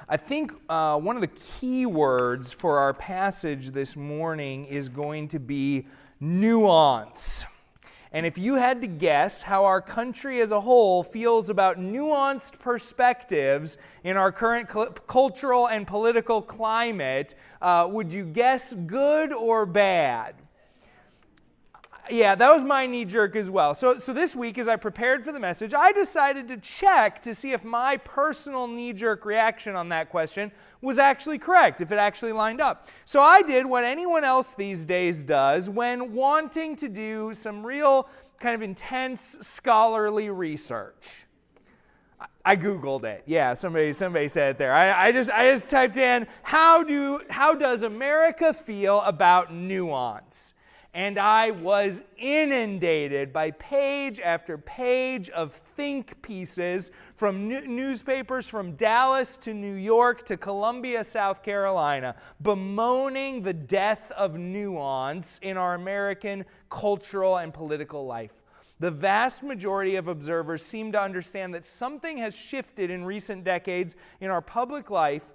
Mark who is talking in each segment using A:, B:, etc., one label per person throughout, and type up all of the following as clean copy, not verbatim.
A: I think one of the key words for our passage this morning is going to be nuance. And if you had to guess how our country as a whole feels about nuanced perspectives in our current cultural and political climate, would you guess good or bad? Yeah, that was my knee-jerk as well. So this week, as I prepared for the message, I decided to check to see if my personal knee-jerk reaction on that question was actually correct, if it actually lined up. So I did what anyone else these days does when wanting to do some real kind of intense scholarly research. I Googled it. Yeah, somebody said it there. I just typed in, how does America feel about nuance? And I was inundated by page after page of think pieces from newspapers from Dallas to New York to Columbia, South Carolina, bemoaning the death of nuance in our American cultural and political life. The vast majority of observers seem to understand that something has shifted in recent decades in our public life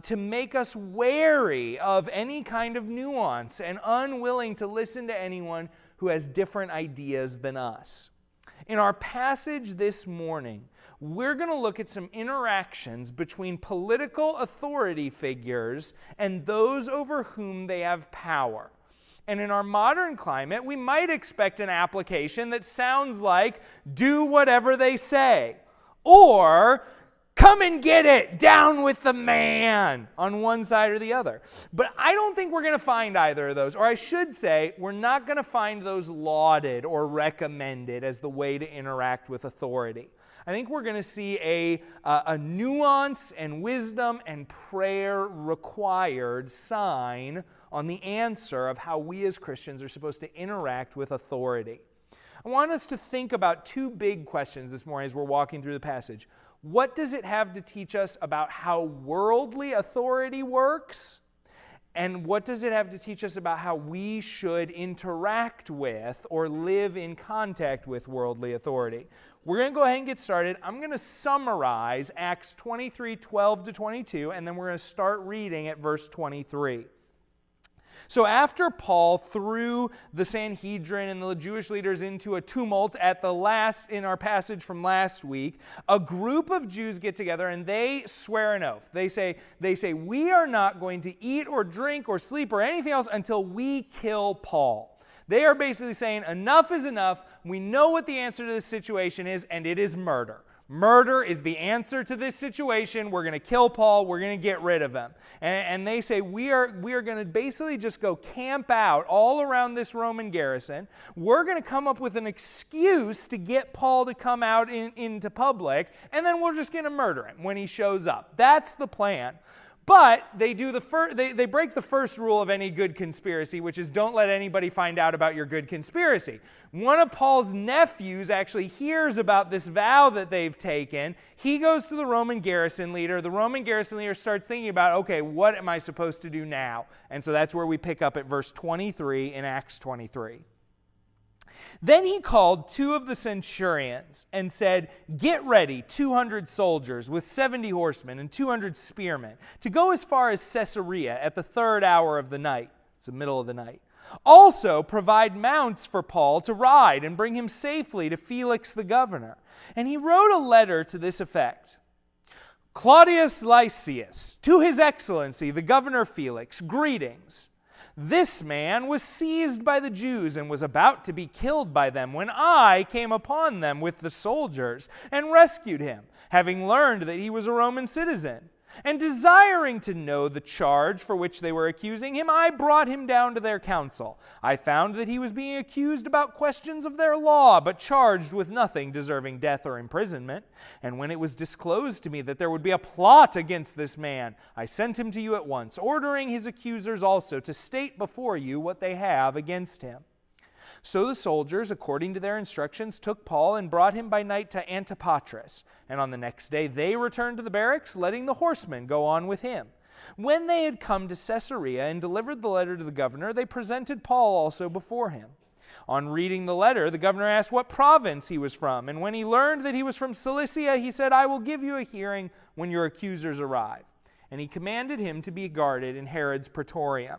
A: to make us wary of any kind of nuance and unwilling to listen to anyone who has different ideas than us. In our passage this morning, we're going to look at some interactions between political authority figures and those over whom they have power. And in our modern climate, we might expect an application that sounds like, do whatever they say, or come and get it, down with the man, on one side or the other. But I don't think we're going to find either of those. Or I should say, we're not going to find those lauded or recommended as the way to interact with authority. I think we're going to see a nuance and wisdom and prayer required sign on the answer of how we as Christians are supposed to interact with authority. I want us to think about two big questions this morning as we're walking through the passage. What does it have to teach us about how worldly authority works? And what does it have to teach us about how we should interact with or live in contact with worldly authority? We're going to go ahead and get started. I'm going to summarize Acts 23:12-22, and then we're going to start reading at verse 23. So after Paul threw the Sanhedrin and the Jewish leaders into a tumult in our passage from last week, a group of Jews get together and they swear an oath. They say, we are not going to eat or drink or sleep or anything else until we kill Paul. They are basically saying enough is enough. We know what the answer to this situation is, and it is murder. Murder is the answer to this situation. We're going to kill Paul. We're going to get rid of him. And they say we are going to basically just go camp out all around this Roman garrison. We're going to come up with an excuse to get Paul to come out into public, and then we're just going to murder him when he shows up. That's the plan. But they break the first rule of any good conspiracy, which is don't let anybody find out about your good conspiracy. One of Paul's nephews actually hears about this vow that they've taken. He goes to the Roman garrison leader. The Roman garrison leader starts thinking about, okay, what am I supposed to do now? And so that's where we pick up at verse 23 in Acts 23. Then he called two of the centurions and said, get ready 200 soldiers with 70 horsemen and 200 spearmen to go as far as Caesarea at the third hour of the night. It's the middle of the night. Also provide mounts for Paul to ride and bring him safely to Felix the governor. And he wrote a letter to this effect. Claudius Lysias, to his excellency, the governor Felix, greetings. This man was seized by the Jews and was about to be killed by them when I came upon them with the soldiers and rescued him, having learned that he was a Roman citizen. And desiring to know the charge for which they were accusing him, I brought him down to their council. I found that he was being accused about questions of their law, but charged with nothing deserving death or imprisonment. And when it was disclosed to me that there would be a plot against this man, I sent him to you at once, ordering his accusers also to state before you what they have against him. So the soldiers, according to their instructions, took Paul and brought him by night to Antipatris. And on the next day they returned to the barracks, letting the horsemen go on with him. When they had come to Caesarea and delivered the letter to the governor, they presented Paul also before him. On reading the letter, the governor asked what province he was from. And when he learned that he was from Cilicia, he said, I will give you a hearing when your accusers arrive. and he commanded him to be guarded in Herod's praetorium.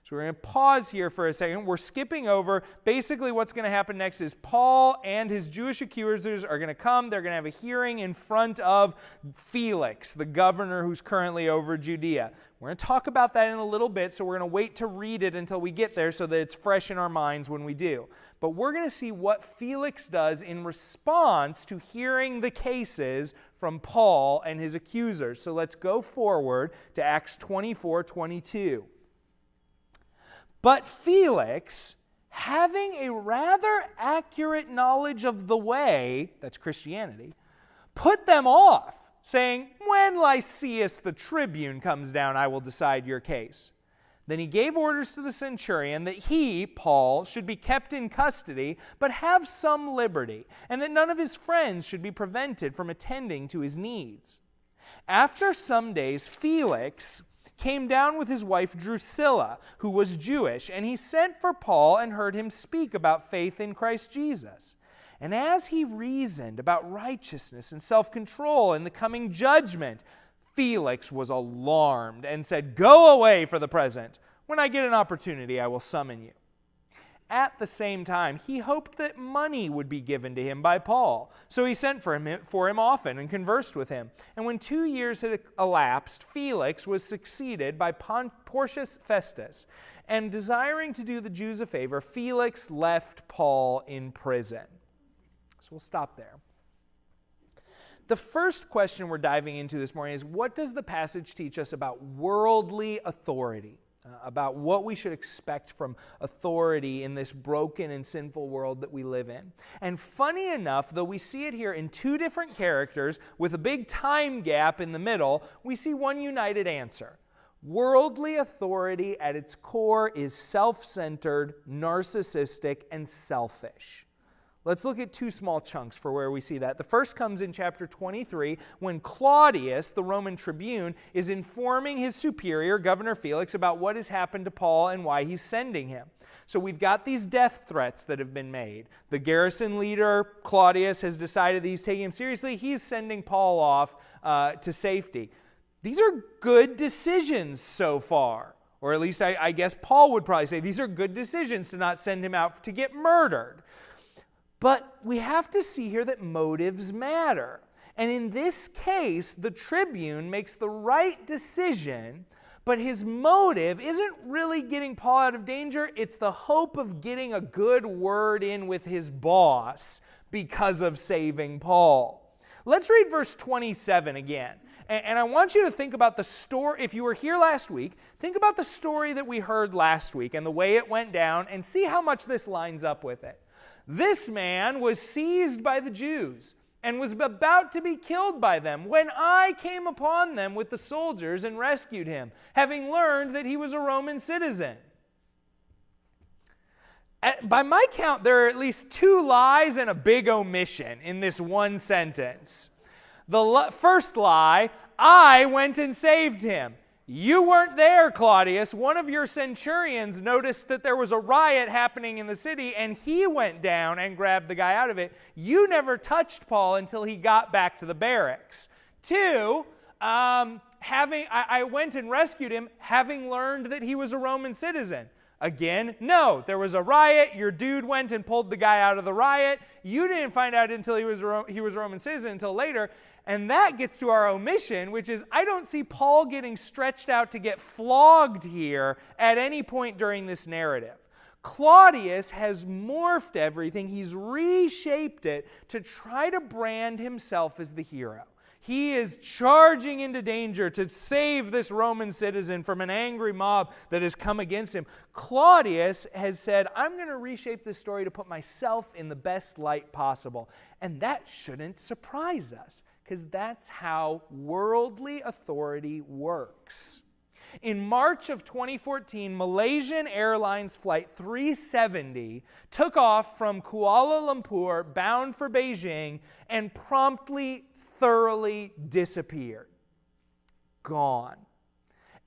A: So we're going to pause here for a second. We're skipping over. Basically what's going to happen next is Paul and his Jewish accusers are going to come. They're going to have a hearing in front of Felix, the governor who's currently over Judea. We're going to talk about that in a little bit, so we're going to wait to read it until we get there so that it's fresh in our minds when we do. But we're going to see what Felix does in response to hearing the cases from Paul and his accusers. So let's go forward to Acts 24:22. But Felix, having a rather accurate knowledge of the way, that's Christianity, put them off, saying, "When Lysias the tribune comes down, I will decide your case." Then he gave orders to the centurion that he, Paul, should be kept in custody, but have some liberty, and that none of his friends should be prevented from attending to his needs. After some days, Felix came down with his wife Drusilla, who was Jewish, and he sent for Paul and heard him speak about faith in Christ Jesus. And as he reasoned about righteousness and self-control and the coming judgment, Felix was alarmed and said, "Go away for the present. When I get an opportunity, I will summon you." At the same time, he hoped that money would be given to him by Paul. So he sent for him often and conversed with him. And when 2 years had elapsed, Felix was succeeded by Porcius Festus. And desiring to do the Jews a favor, Felix left Paul in prison. So we'll stop there. The first question we're diving into this morning is, what does the passage teach us about worldly authority? About what we should expect from authority in this broken and sinful world that we live in. And funny enough, though we see it here in two different characters with a big time gap in the middle, we see one united answer. Worldly authority at its core is self-centered, narcissistic, and selfish. Let's look at two small chunks for where we see that. The first comes in chapter 23 when Claudius, the Roman tribune, is informing his superior, Governor Felix, about what has happened to Paul and why he's sending him. So we've got these death threats that have been made. The garrison leader, Claudius, has decided that he's taking him seriously. He's sending Paul off to safety. These are good decisions so far. Or at least I guess Paul would probably say these are good decisions to not send him out to get murdered. But we have to see here that motives matter. And in this case, the tribune makes the right decision, but his motive isn't really getting Paul out of danger. It's the hope of getting a good word in with his boss because of saving Paul. Let's read verse 27 again. And I want you to think about the story. If you were here last week, think about the story that we heard last week and the way it went down and see how much this lines up with it. This man was seized by the Jews and was about to be killed by them when I came upon them with the soldiers and rescued him, having learned that he was a Roman citizen. By my count, there are at least two lies and a big omission in this one sentence. The first lie, I went and saved him. You weren't there, Claudius. One of your centurions noticed that there was a riot happening in the city, and he went down and grabbed the guy out of it. You never touched Paul until he got back to the barracks. Two, I went and rescued him, having learned that he was a Roman citizen. Again, no, there was a riot. Your dude went and pulled the guy out of the riot. You didn't find out until he was a Roman citizen until later. And that gets to our omission, which is I don't see Paul getting stretched out to get flogged here at any point during this narrative. Claudius has morphed everything. He's reshaped it to try to brand himself as the hero. He is charging into danger to save this Roman citizen from an angry mob that has come against him. Claudius has said, I'm going to reshape this story to put myself in the best light possible. And that shouldn't surprise us, because that's how worldly authority works. In March of 2014, Malaysian Airlines Flight 370 took off from Kuala Lumpur bound for Beijing and promptly, thoroughly disappeared. Gone.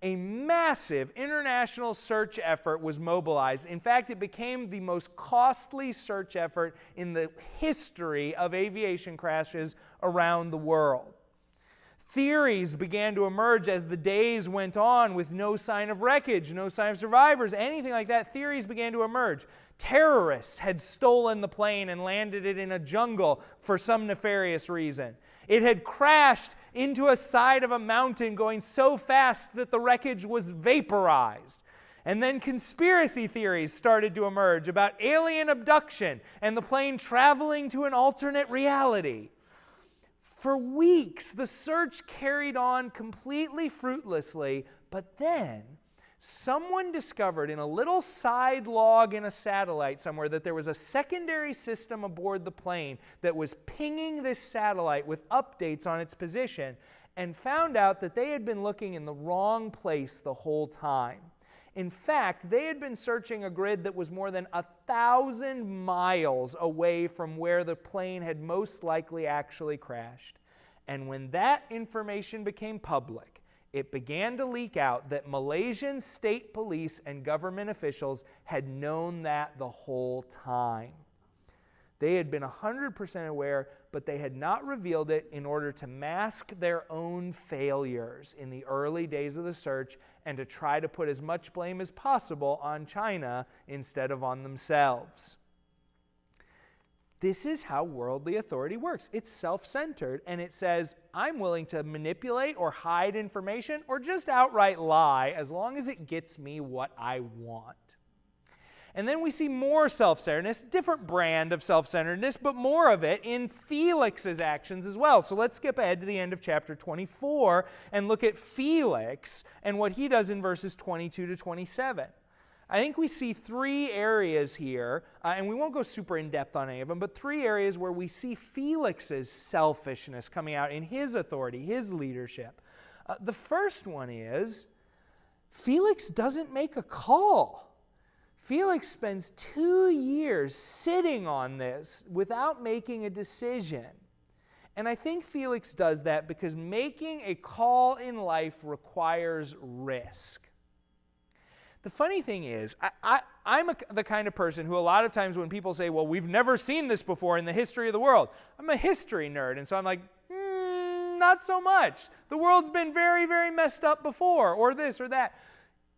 A: A massive international search effort was mobilized. In fact, it became the most costly search effort in the history of aviation crashes around the world. Theories began to emerge as the days went on with no sign of wreckage, no sign of survivors, anything like that. Theories began to emerge. Terrorists had stolen the plane and landed it in a jungle for some nefarious reason. It had crashed into a side of a mountain going so fast that the wreckage was vaporized. And then conspiracy theories started to emerge about alien abduction and the plane traveling to an alternate reality. For weeks, the search carried on completely fruitlessly, but then someone discovered in a little side log in a satellite somewhere that there was a secondary system aboard the plane that was pinging this satellite with updates on its position, and found out that they had been looking in the wrong place the whole time. In fact, they had been searching a grid that was more than 1,000 miles away from where the plane had most likely actually crashed. And when that information became public, it began to leak out that Malaysian state police and government officials had known that the whole time. They had been 100% aware, but they had not revealed it in order to mask their own failures in the early days of the search and to try to put as much blame as possible on China instead of on themselves. This is how worldly authority works. It's self-centered, and it says, I'm willing to manipulate or hide information or just outright lie as long as it gets me what I want. And then we see more self-centeredness, different brand of self-centeredness, but more of it in Felix's actions as well. So let's skip ahead to the end of chapter 24 and look at Felix and what he does in verses 22 to 27. I think we see three areas here, and we won't go super in-depth on any of them, but three areas where we see Felix's selfishness coming out in his authority, his leadership. The first one is Felix doesn't make a call. Felix spends 2 years sitting on this without making a decision. And I think Felix does that because making a call in life requires risk. The funny thing is, I'm the kind of person who a lot of times when people say, well, we've never seen this before in the history of the world, I'm a history nerd, and so I'm like, not so much. The world's been very, very messed up before, or this or that.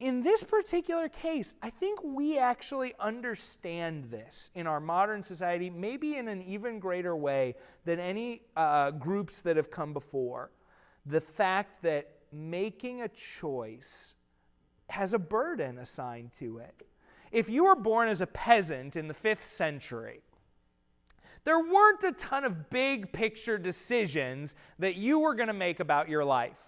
A: In this particular case, I think we actually understand this in our modern society, maybe in an even greater way than any groups that have come before. The fact that making a choice has a burden assigned to it. If you were born as a peasant in the 5th century, there weren't a ton of big picture decisions that you were going to make about your life.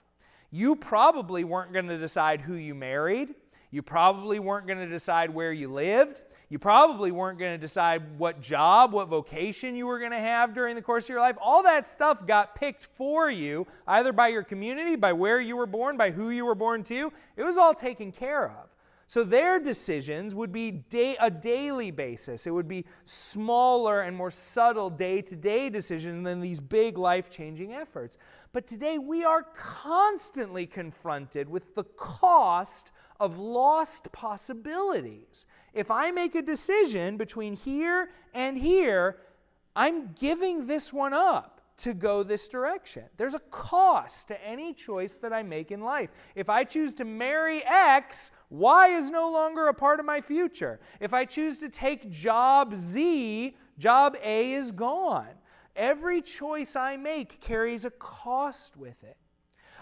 A: You probably weren't going to decide who you married. You probably weren't going to decide where you lived. You probably weren't going to decide what job, what vocation you were going to have during the course of your life. All that stuff got picked for you, either by your community, by where you were born, by who you were born to. It was all taken care of. So their decisions would be a daily basis. It would be smaller and more subtle day-to-day decisions than these big life-changing efforts. But today we are constantly confronted with the cost of lost possibilities. If I make a decision between here and here, I'm giving this one up to go this direction. There's a cost to any choice that I make in life. If I choose to marry X, Y is no longer a part of my future. If I choose to take job Z, job A is gone. Every choice I make carries a cost with it.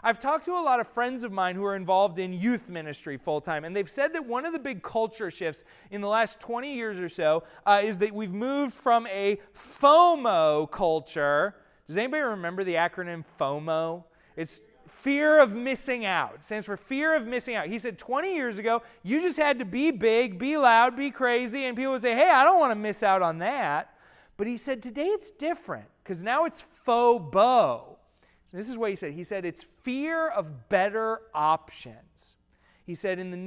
A: I've talked to a lot of friends of mine who are involved in youth ministry full-time, and they've said that one of the big culture shifts in the last 20 years or so is that we've moved from a FOMO culture. Does anybody remember the acronym FOMO? It's fear of missing out. It stands for fear of missing out. He said 20 years ago, you just had to be big, be loud, be crazy, and people would say, hey, I don't want to miss out on that. But he said today it's different because now it's FOBO. So this is what he said. He said it's fear of better options. He said in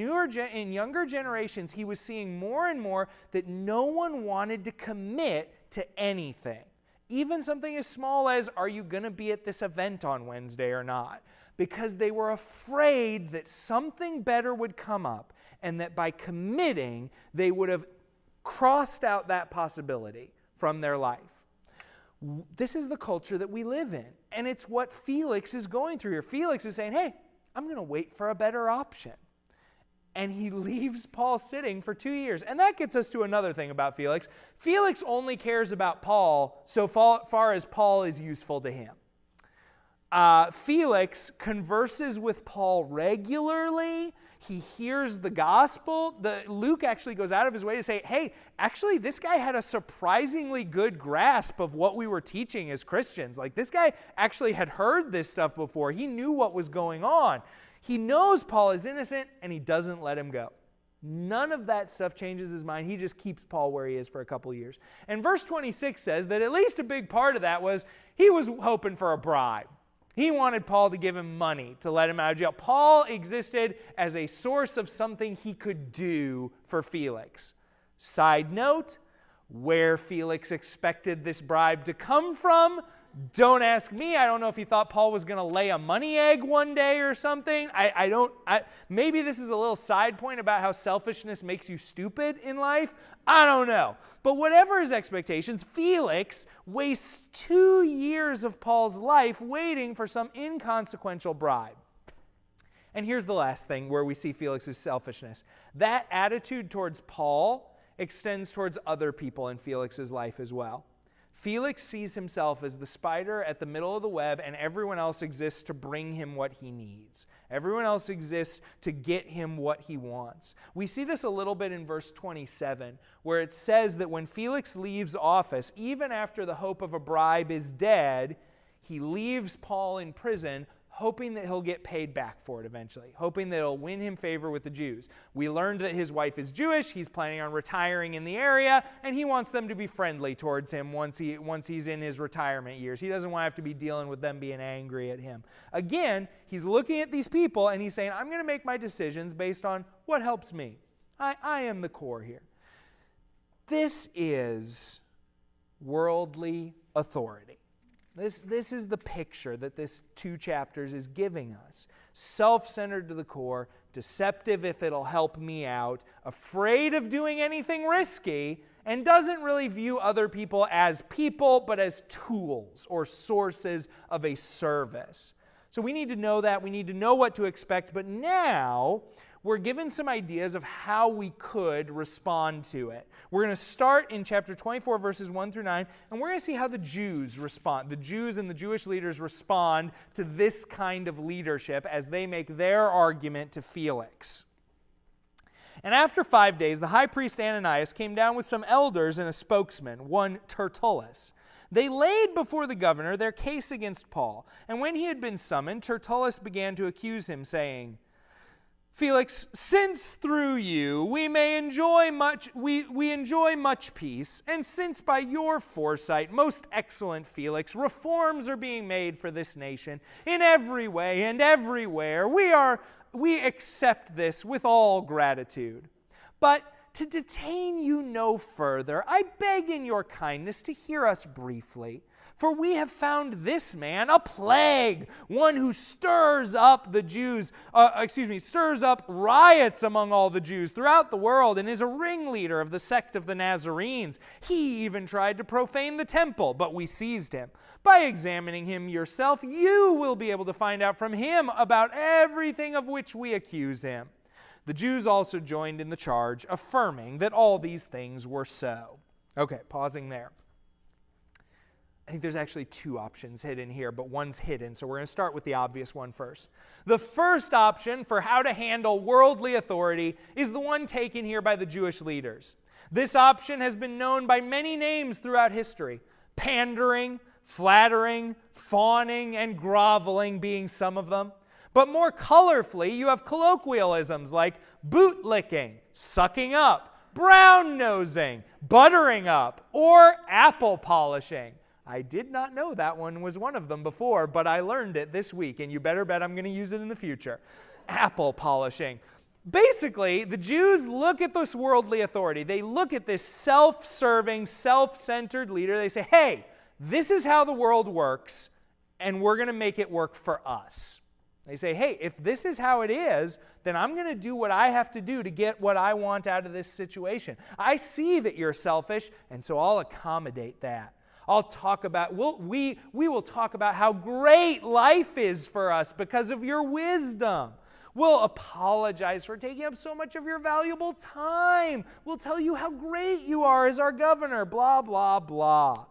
A: younger generations, he was seeing more and more that no one wanted to commit to anything. Even something as small as, are you going to be at this event on Wednesday or not? Because they were afraid that something better would come up and that by committing, they would have crossed out that possibility from their life. This is the culture that we live in. And it's what Felix is going through here. Felix is saying, hey, I'm going to wait for a better option. And he leaves Paul sitting for 2 years. And that gets us to another thing about Felix. Felix only cares about Paul so far as Paul is useful to him. Felix converses with Paul regularly. He hears the gospel. Luke actually goes out of his way to say, hey, actually, this guy had a surprisingly good grasp of what we were teaching as Christians. Like, this guy actually had heard this stuff before. He knew what was going on. He knows Paul is innocent, and he doesn't let him go. None of that stuff changes his mind. He just keeps Paul where he is for a couple years. And verse 26 says that at least a big part of that was he was hoping for a bribe. He wanted Paul to give him money to let him out of jail. Paul existed as a source of something he could do for Felix. Side note, where Felix expected this bribe to come from, don't ask me. I don't know if he thought Paul was going to lay a money egg one day or something. Maybe this is a little side point about how selfishness makes you stupid in life. I don't know. But whatever his expectations, Felix wastes 2 years of Paul's life waiting for some inconsequential bribe. And here's the last thing where we see Felix's selfishness. That attitude towards Paul extends towards other people in Felix's life as well. Felix sees himself as the spider at the middle of the web, and everyone else exists to bring him what he needs. Everyone else exists to get him what he wants. We see this a little bit in verse 27, where it says that when Felix leaves office, even after the hope of a bribe is dead, he leaves Paul in prison, hoping that he'll get paid back for it eventually, hoping that it'll win him favor with the Jews. We learned that his wife is Jewish. He's planning on retiring in the area, and he wants them to be friendly towards him once he's in his retirement years. He doesn't want to have to be dealing with them being angry at him. Again, he's looking at these people, and he's saying, I'm going to make my decisions based on what helps me. I am the core here. This is worldly authority. This is the picture that this 2 chapters is giving us. Self-centered to the core, deceptive if it'll help me out, afraid of doing anything risky, and doesn't really view other people as people, but as tools or sources of a service. So we need to know that. We need to know what to expect. But now we're given some ideas of how we could respond to it. We're going to start in chapter 24, verses 1 through 9, and we're going to see how the Jews respond. The Jews and the Jewish leaders respond to this kind of leadership as they make their argument to Felix. And after 5 days, the high priest Ananias came down with some elders and a spokesman, one Tertullus. They laid before the governor their case against Paul, and when he had been summoned, Tertullus began to accuse him, saying, Felix, since through you we enjoy much peace, and since by your foresight, most excellent Felix, reforms are being made for this nation in every way and everywhere, we accept this with all gratitude. But to detain you no further, I beg in your kindness to hear us briefly. For we have found this man a plague, one who stirs up riots among all the Jews throughout the world and is a ringleader of the sect of the Nazarenes. He even tried to profane the temple, but we seized him. By examining him yourself, you will be able to find out from him about everything of which we accuse him. The Jews also joined in the charge, affirming that all these things were so. Okay, pausing there. I think there's actually 2 options hidden here, but one's hidden, so we're going to start with the obvious one first. The first option for how to handle worldly authority is the one taken here by the Jewish leaders. This option has been known by many names throughout history: pandering, flattering, fawning, and groveling being some of them. But more colorfully, you have colloquialisms like bootlicking, sucking up, brown-nosing, buttering up, or apple polishing. I did not know that one was one of them before, but I learned it this week, and you better bet I'm going to use it in the future. Apple polishing. Basically, the Jews look at this worldly authority. They look at this self-serving, self-centered leader. They say, hey, this is how the world works, and we're going to make it work for us. They say, hey, if this is how it is, then I'm going to do what I have to do to get what I want out of this situation. I see that you're selfish, and so I'll accommodate that. I'll talk about, we will talk about how great life is for us because of your wisdom. We'll apologize for taking up so much of your valuable time. We'll tell you how great you are as our governor, blah, blah, blah.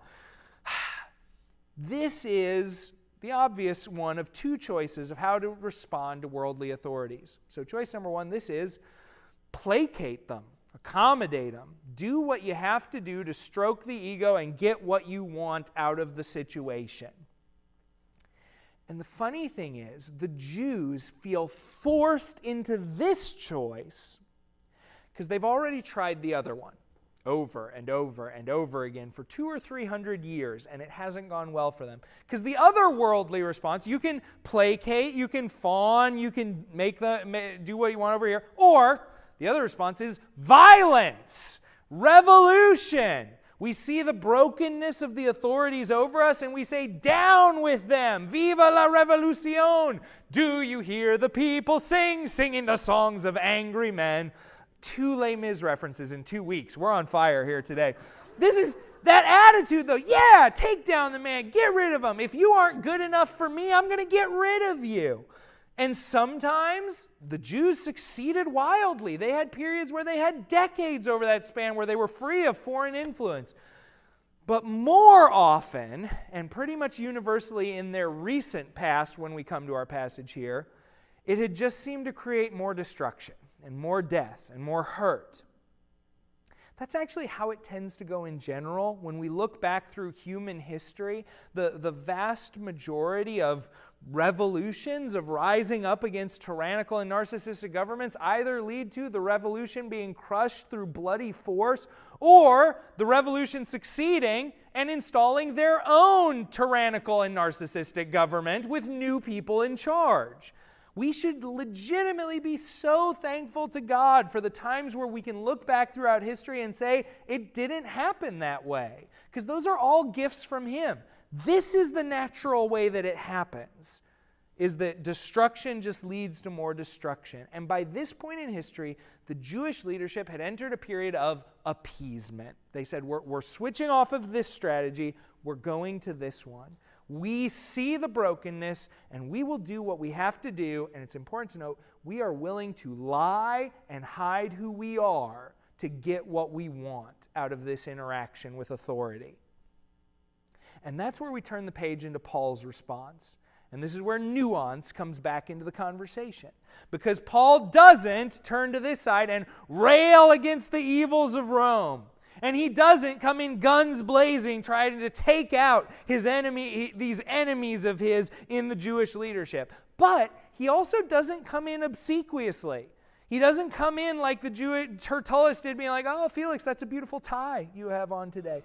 A: This is the obvious one of two choices of how to respond to worldly authorities. So choice number one, this is placate them, accommodate them, do what you have to do to stroke the ego and get what you want out of the situation. And the funny thing is, the Jews feel forced into this choice because they've already tried the other one over and over and over again for 200 or 300 years, and it hasn't gone well for them. Because the other worldly response, you can placate, you can fawn, you can do what you want over here, or the other response is violence, revolution. We see the brokenness of the authorities over us and we say, down with them, viva la revolucion. Do you hear the people singing the songs of angry men? 2 Les Mis references in 2 weeks. We're on fire here today. This is that attitude though. Yeah, take down the man, get rid of him. If you aren't good enough for me, I'm going to get rid of you. And sometimes the Jews succeeded wildly. They had periods where they had decades over that span where they were free of foreign influence. But more often, and pretty much universally in their recent past when we come to our passage here, it had just seemed to create more destruction and more death and more hurt. That's actually how it tends to go in general. When we look back through human history, the vast majority of revolutions, of rising up against tyrannical and narcissistic governments, either lead to the revolution being crushed through bloody force, or the revolution succeeding and installing their own tyrannical and narcissistic government with new people in charge. We should legitimately be so thankful to God for the times where we can look back throughout history and say, it didn't happen that way. Because those are all gifts from Him. This is the natural way that it happens, is that destruction just leads to more destruction. And by this point in history, the Jewish leadership had entered a period of appeasement. They said, we're switching off of this strategy, we're going to this one. We see the brokenness, and we will do what we have to do. And it's important to note, we are willing to lie and hide who we are to get what we want out of this interaction with authority. And that's where we turn the page into Paul's response. And this is where nuance comes back into the conversation. Because Paul doesn't turn to this side and rail against the evils of Rome. And he doesn't come in guns blazing trying to take out these enemies of his in the Jewish leadership. But he also doesn't come in obsequiously. He doesn't come in like the Tertullus did, being like, oh, Felix, that's a beautiful tie you have on today.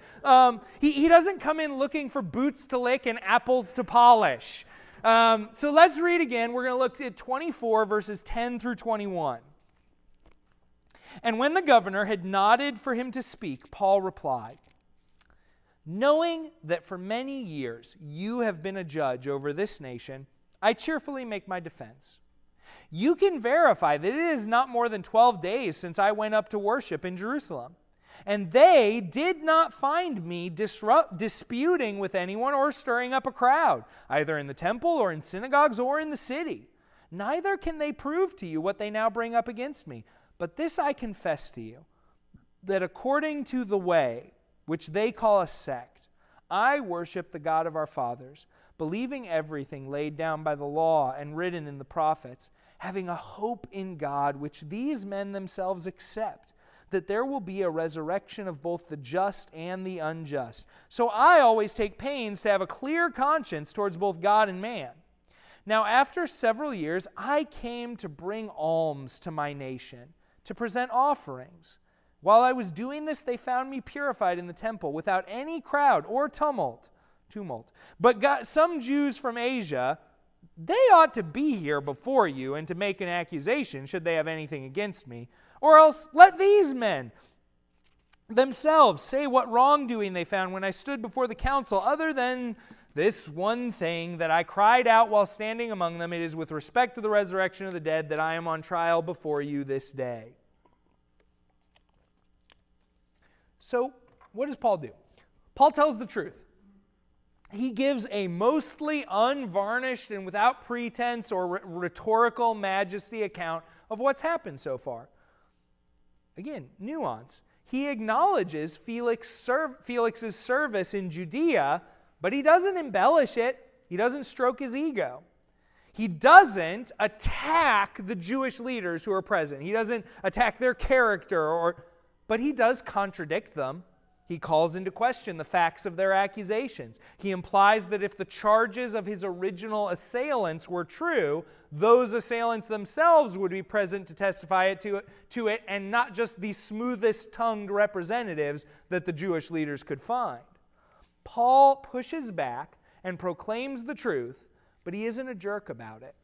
A: He doesn't come in looking for boots to lick and apples to polish. So let's read again. We're going to look at 24 verses 10 through 21. And when the governor had nodded for him to speak, Paul replied, knowing that for many years you have been a judge over this nation, I cheerfully make my defense. You can verify that it is not more than 12 days since I went up to worship in Jerusalem. And they did not find me disputing with anyone or stirring up a crowd, either in the temple or in synagogues or in the city. Neither can they prove to you what they now bring up against me. But this I confess to you, that according to the way, which they call a sect, I worship the God of our fathers, believing everything laid down by the law and written in the prophets, having a hope in God, which these men themselves accept, that there will be a resurrection of both the just and the unjust. So I always take pains to have a clear conscience towards both God and man. Now after several years, I came to bring alms to my nation, to present offerings. While I was doing this, they found me purified in the temple without any crowd or tumult. But some Jews from Asia, they ought to be here before you and to make an accusation should they have anything against me. Or else let these men themselves say what wrongdoing they found when I stood before the council, other than this one thing that I cried out while standing among them. It is with respect to the resurrection of the dead that I am on trial before you this day. So, what does Paul do? Paul tells the truth. he gives a mostly unvarnished and without pretense or rhetorical majesty account of what's happened so far. Again, nuance. He acknowledges Felix's service in Judea, but he doesn't embellish it. He doesn't stroke his ego. He doesn't attack the Jewish leaders who are present. He doesn't attack their character, but he does contradict them. He calls into question the facts of their accusations. He implies that if the charges of his original assailants were true, those assailants themselves would be present to testify to it, and not just the smoothest-tongued representatives that the Jewish leaders could find. Paul pushes back and proclaims the truth, but he isn't a jerk about it.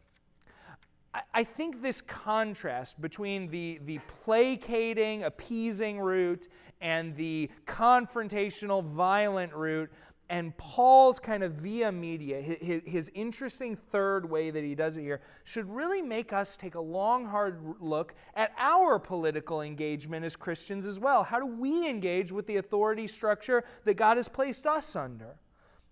A: I think this contrast between the placating, appeasing route and the confrontational, violent route, and Paul's kind of via media, his interesting third way that he does it here, should really make us take a long, hard look at our political engagement as Christians as well. How do we engage with the authority structure that God has placed us under?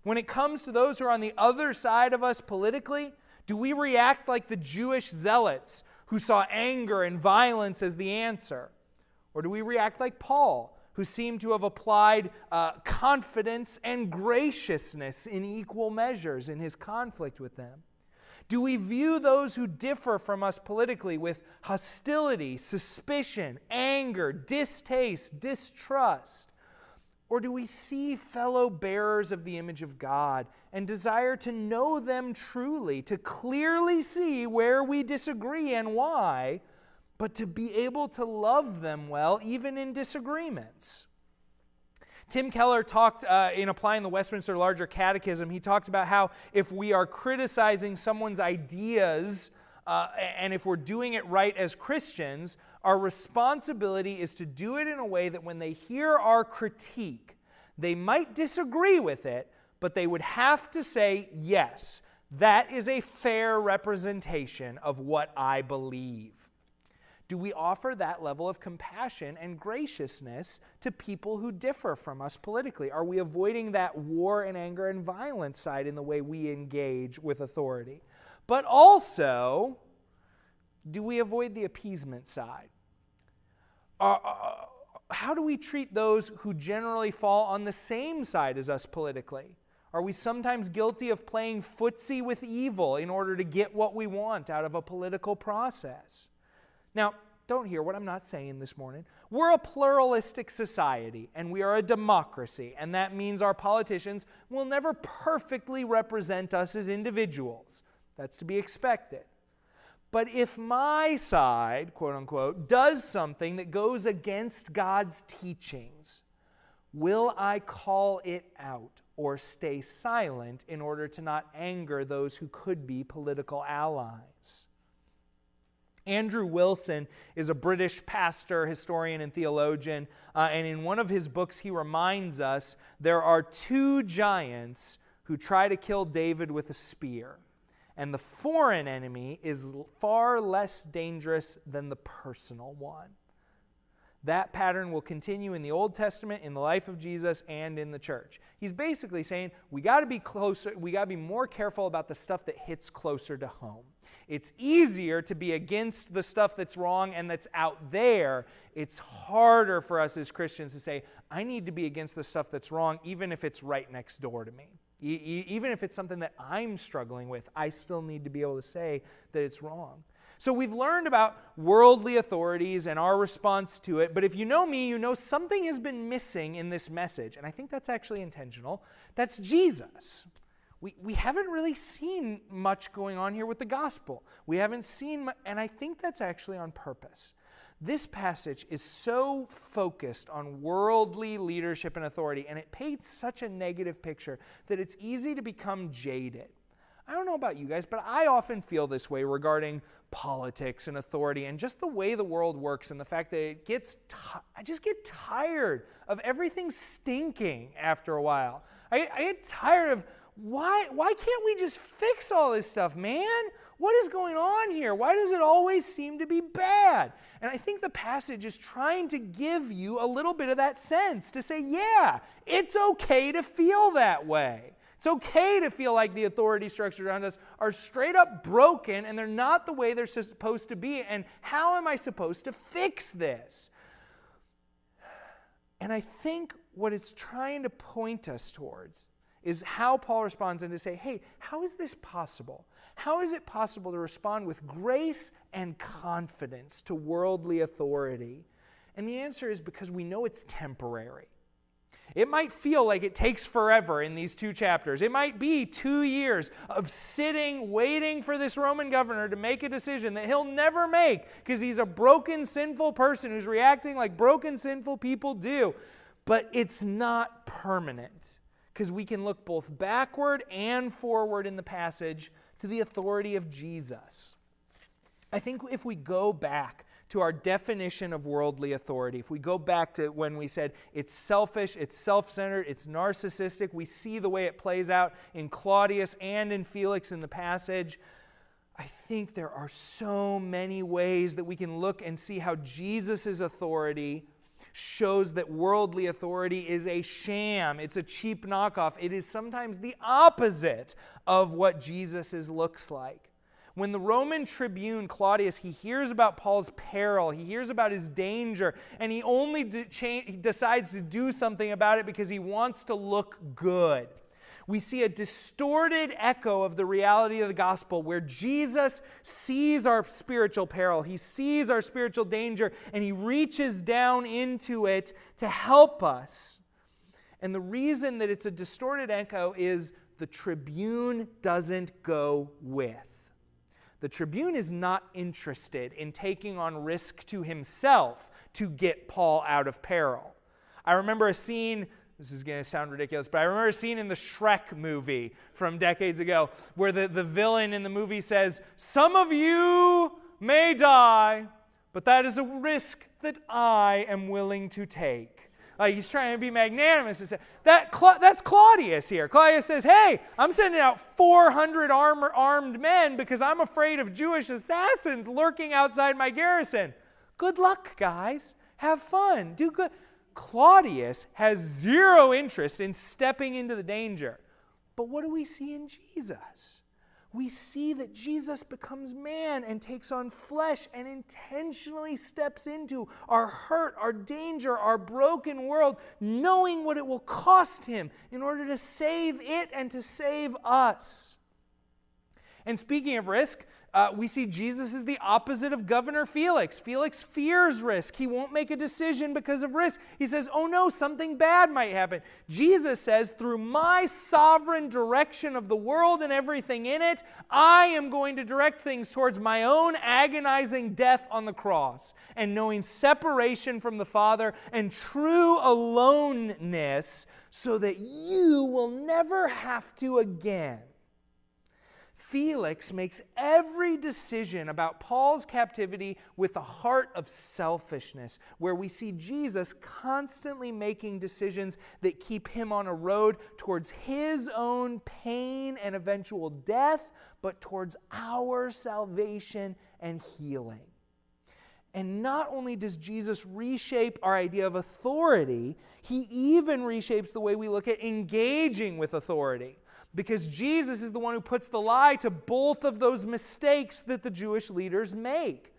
A: When it comes to those who are on the other side of us politically, do we react like the Jewish zealots who saw anger and violence as the answer? Or do we react like Paul, who seemed to have applied confidence and graciousness in equal measures in his conflict with them? Do we view those who differ from us politically with hostility, suspicion, anger, distaste, distrust? Or do we see fellow bearers of the image of God and desire to know them truly, to clearly see where we disagree and why, but to be able to love them well even in disagreements? Tim Keller talked, in applying the Westminster Larger Catechism, he talked about how if we are criticizing someone's ideas, and if we're doing it right as Christians, our responsibility is to do it in a way that when they hear our critique, they might disagree with it, but they would have to say, yes, that is a fair representation of what I believe. Do we offer that level of compassion and graciousness to people who differ from us politically? Are we avoiding that war and anger and violence side in the way we engage with authority? But also, do we avoid the appeasement side? How do we treat those who generally fall on the same side as us politically? Are we sometimes guilty of playing footsie with evil in order to get what we want out of a political process? Now, don't hear what I'm not saying this morning. We're a pluralistic society, and we are a democracy, and that means our politicians will never perfectly represent us as individuals. That's to be expected. But if my side, quote unquote, does something that goes against God's teachings, will I call it out or stay silent in order to not anger those who could be political allies? Andrew Wilson is a British pastor, historian, and theologian, and in one of his books he reminds us there are two giants who try to kill David with a spear. And the foreign enemy is far less dangerous than the personal one. That pattern will continue in the Old Testament, in the life of Jesus, and in the church. He's basically saying we got to be closer, we got to be more careful about the stuff that hits closer to home. It's easier to be against the stuff that's wrong and that's out there. It's harder for us as Christians to say, I need to be against the stuff that's wrong, even if it's right next door to me. Even if it's something that I'm struggling with, I still need to be able to say that it's wrong. So we've learned about worldly authorities and our response to it, but if you know me, you know something has been missing in this message, and I think that's actually intentional. That's Jesus. We haven't really seen much going on here with the gospel. We haven't seen much, and I think that's actually on purpose. This passage is so focused on worldly leadership and authority, and it paints such a negative picture that it's easy to become jaded. I don't know about you guys, but I often feel this way regarding politics and authority and just the way the world works and the fact that I just get tired of everything stinking after a while. I get tired of why can't we just fix all this stuff, man? What is going on here? Why does it always seem to be bad? And I think the passage is trying to give you a little bit of that sense, to say, yeah, it's okay to feel that way. It's okay to feel like the authority structures around us are straight up broken and they're not the way they're supposed to be. And how am I supposed to fix this? And I think what it's trying to point us towards is how Paul responds and to say, hey, how is this possible? How is it possible to respond with grace and confidence to worldly authority? And the answer is because we know it's temporary. It might feel like it takes forever in these 2 chapters. It might be 2 years of sitting, waiting for this Roman governor to make a decision that he'll never make because he's a broken, sinful person who's reacting like broken, sinful people do. But it's not permanent because we can look both backward and forward in the passage to the authority of Jesus. I think if we go back to our definition of worldly authority, if we go back to when we said it's selfish, it's self-centered, it's narcissistic, we see the way it plays out in Claudius and in Felix in the passage. I think there are so many ways that we can look and see how Jesus' authority shows that worldly authority is a sham. It's a cheap knockoff. It is sometimes the opposite of what Jesus' looks like. When the Roman tribune Claudius, he hears about Paul's peril, he hears about his danger, and he only decides to do something about it because he wants to look good. We see a distorted echo of the reality of the gospel where Jesus sees our spiritual peril, he sees our spiritual danger, and he reaches down into it to help us. And the reason that it's a distorted echo is the tribune doesn't go with. The tribune is not interested in taking on risk to himself to get Paul out of peril. I remember a scene, this is going to sound ridiculous, but I remember a scene in the Shrek movie from decades ago where the villain in the movie says, "Some of you may die, but that is a risk that I am willing to take." Like he's trying to be magnanimous and say, that's Claudius here. Claudius says, hey, I'm sending out 400 armed men because I'm afraid of Jewish assassins lurking outside my garrison. Good luck, guys. Have fun. Do good. Claudius has zero interest in stepping into the danger. But what do we see in Jesus? We see that Jesus becomes man and takes on flesh and intentionally steps into our hurt, our danger, our broken world, knowing what it will cost him in order to save it and to save us. And speaking of risk, we see Jesus is the opposite of Governor Felix. Felix fears risk. He won't make a decision because of risk. He says, oh no, something bad might happen. Jesus says, through my sovereign direction of the world and everything in it, I am going to direct things towards my own agonizing death on the cross and knowing separation from the Father and true aloneness so that you will never have to again. Felix makes every decision about Paul's captivity with a heart of selfishness, where we see Jesus constantly making decisions that keep him on a road towards his own pain and eventual death, but towards our salvation and healing. And not only does Jesus reshape our idea of authority, he even reshapes the way we look at engaging with authority. Because Jesus is the one who puts the lie to both of those mistakes that the Jewish leaders make.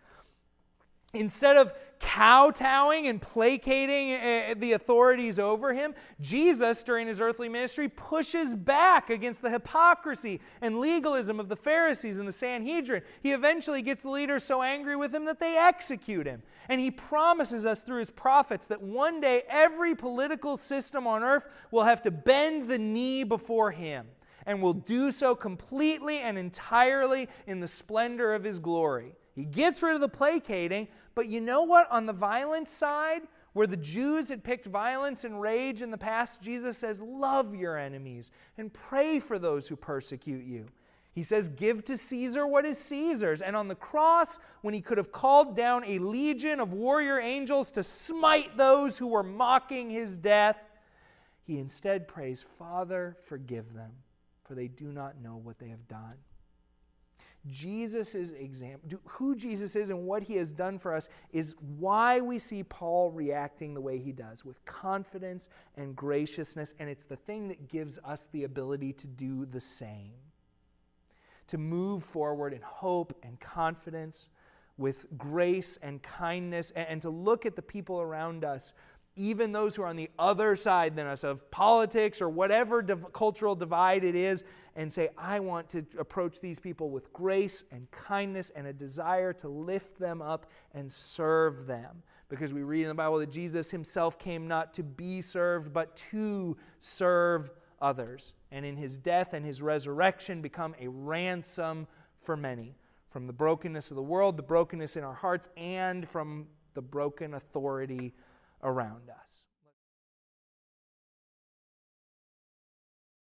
A: Instead of kowtowing and placating the authorities over him, Jesus, during his earthly ministry, pushes back against the hypocrisy and legalism of the Pharisees and the Sanhedrin. He eventually gets the leaders so angry with him that they execute him. And he promises us through his prophets that one day every political system on earth will have to bend the knee before him, and will do so completely and entirely in the splendor of his glory. He gets rid of the placating, but you know what? On the violence side, where the Jews had picked violence and rage in the past, Jesus says, love your enemies and pray for those who persecute you. He says, give to Caesar what is Caesar's. And on the cross, when he could have called down a legion of warrior angels to smite those who were mocking his death, he instead prays, Father, forgive them, for they do not know what they have done. Jesus' example, who Jesus is and what he has done for us, is why we see Paul reacting the way he does, with confidence and graciousness, and it's the thing that gives us the ability to do the same. To move forward in hope and confidence, with grace and kindness, and to look at the people around us, even those who are on the other side than us of politics or whatever cultural divide it is, and say, I want to approach these people with grace and kindness and a desire to lift them up and serve them. Because we read in the Bible that Jesus himself came not to be served, but to serve others. And in his death and his resurrection become a ransom for many. From the brokenness of the world, the brokenness in our hearts, and from the broken authority around us.